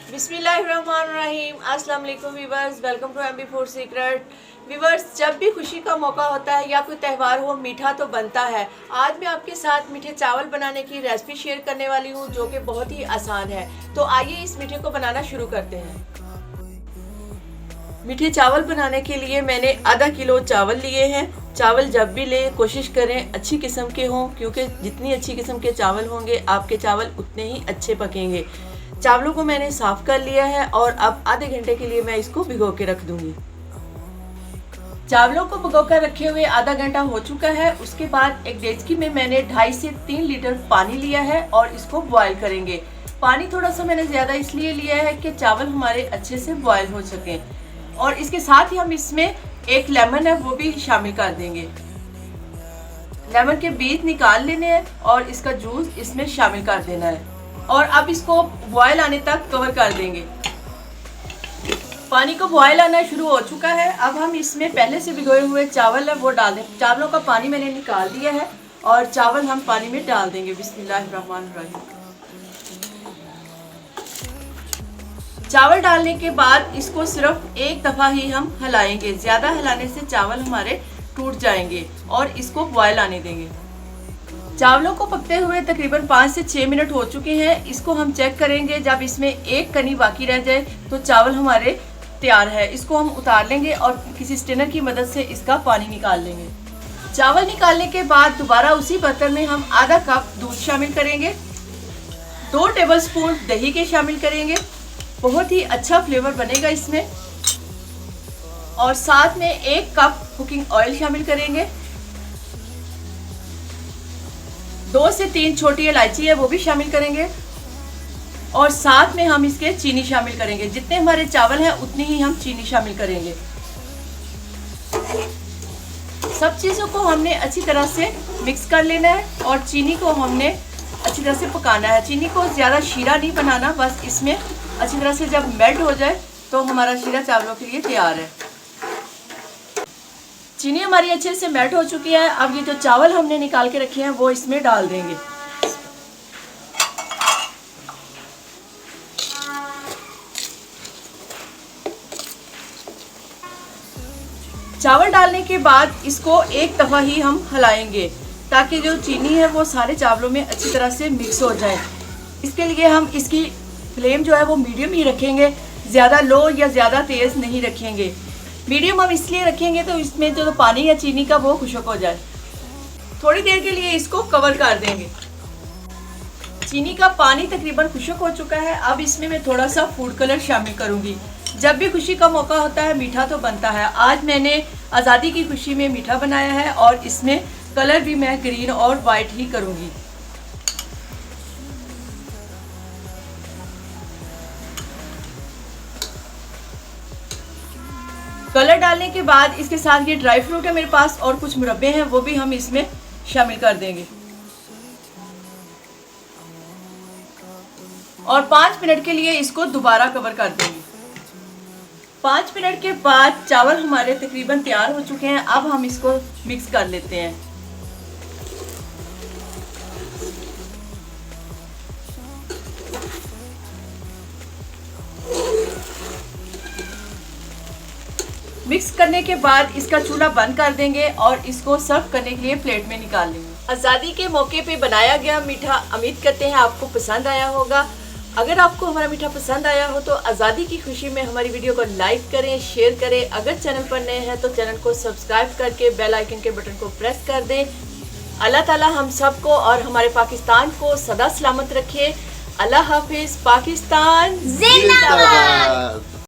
बिस्मिल्लाहिर्रहमानिर्रहीम। अस्सलाम वालेकुम viewers, welcome to MB food secret. Viewers, जब भी खुशी का मौका होता है या कोई त्यौहार हो, मीठा तो बनता है। आज मैं आपके साथ मीठे चावल बनाने की रेसिपी शेयर करने वाली हूँ, जो कि बहुत ही आसान है। तो आइए इस मीठे को बनाना शुरू करते हैं। मीठे चावल बनाने के लिए मैंने आधा किलो चावल लिए हैं। चावल जब भी लें कोशिश करें अच्छी किस्म के हों, क्योंकि जितनी अच्छी किस्म के चावल होंगे आपके चावल उतने ही अच्छे पकेंगे। चावलों को मैंने साफ कर लिया है और अब आधे घंटे के लिए मैं इसको भिगो के रख दूंगी। चावलों को भिगो कर रखे हुए आधा घंटा हो चुका है। उसके बाद एक डेचकी में मैंने 2.5 से 3 लीटर पानी लिया है और इसको बॉयल करेंगे। पानी थोड़ा सा मैंने ज़्यादा इसलिए लिया है कि चावल हमारे अच्छे से बॉयल हो सकें। और इसके साथ ही हम इसमें एक लेमन है वो भी शामिल कर देंगे। लेमन के बीज निकाल लेने हैं और इसका जूस इसमें शामिल कर देना है और अब इसको बॉयल आने तक कवर कर देंगे। पानी को बॉयल आना शुरू हो चुका है। अब हम इसमें पहले से भिगोए हुए चावल है वो डाल दें। चावलों का पानी मैंने निकाल दिया है और चावल हम पानी में डाल देंगे। बिस्मिल्लाहिर्रहमानिर्रहीम। चावल डालने के बाद इसको सिर्फ एक दफ़ा ही हम हिलाएंगे। ज़्यादा हिलाने से चावल हमारे टूट जाएंगे और इसको बॉयल आने देंगे। चावलों को पकते हुए तकरीबन 5 से 6 मिनट हो चुके हैं। इसको हम चेक करेंगे। जब इसमें एक कनी बाकी रह जाए तो चावल हमारे तैयार है। इसको हम उतार लेंगे और किसी स्ट्रेनर की मदद से इसका पानी निकाल लेंगे। चावल निकालने के बाद दोबारा उसी बर्तन में हम आधा कप दूध शामिल करेंगे। 2 टेबलस्पून दही के शामिल करेंगे। बहुत ही अच्छा फ्लेवर बनेगा इसमें। और साथ में 1 कप कुकिंग ऑयल शामिल करेंगे। 2 से 3 छोटी इलायची है वो भी शामिल करेंगे और साथ में हम इसके चीनी शामिल करेंगे। जितने हमारे चावल हैं उतनी ही हम चीनी शामिल करेंगे। सब चीज़ों को हमने अच्छी तरह से मिक्स कर लेना है और चीनी को हमने अच्छी तरह से पकाना है। चीनी को ज़्यादा शीरा नहीं बनाना, बस इसमें अच्छी तरह से जब मेल्ट हो जाए तो हमारा शीरा चावलों के लिए तैयार है। चीनी हमारी अच्छे से मेल्ट हो चुकी है। अब ये जो चावल हमने निकाल के रखे हैं वो इसमें डाल देंगे। चावल डालने के बाद इसको एक दफ़ा ही हम हिलाएंगे ताकि जो चीनी है वो सारे चावलों में अच्छी तरह से मिक्स हो जाए। इसके लिए हम इसकी फ्लेम जो है वो मीडियम ही रखेंगे, ज़्यादा लो या ज़्यादा तेज़ नहीं रखेंगे। मीडियम हम इसलिए रखेंगे तो इसमें जो पानी या चीनी का वो खुश्क हो जाए। थोड़ी देर के लिए इसको कवर कर देंगे। चीनी का पानी तकरीबन खुश्क हो चुका है। अब इसमें मैं थोड़ा सा फूड कलर शामिल करूंगी। जब भी खुशी का मौका होता है मीठा तो बनता है। आज मैंने आज़ादी की खुशी में मीठा बनाया है और इसमें कलर भी मैं ग्रीन और वाइट ही करूंगी। कलर डालने के बाद इसके साथ ये ड्राई फ्रूट है मेरे पास और कुछ मुरब्बे हैं वो भी हम इसमें शामिल कर देंगे और 5 मिनट के लिए इसको दोबारा कवर कर देंगे। 5 मिनट के बाद चावल हमारे तकरीबन तैयार हो चुके हैं। अब हम इसको मिक्स कर लेते हैं। मिक्स करने के बाद इसका चूल्हा बंद कर देंगे और इसको सर्व करने के लिए प्लेट में निकाल लेंगे। आज़ादी के मौके पे बनाया गया मीठा, उम्मीद करते हैं आपको पसंद आया होगा। अगर आपको हमारा मीठा पसंद आया हो तो आज़ादी की खुशी में हमारी वीडियो को लाइक करें, शेयर करें। अगर चैनल पर नए हैं तो चैनल को सब्सक्राइब करके बेल आइकन के बटन को प्रेस कर दें। अल्लाह ताला हम सबको और हमारे पाकिस्तान को सदा सलामत रखे। अल्लाह हाफिज़। पाकिस्तान जिंदाबाद।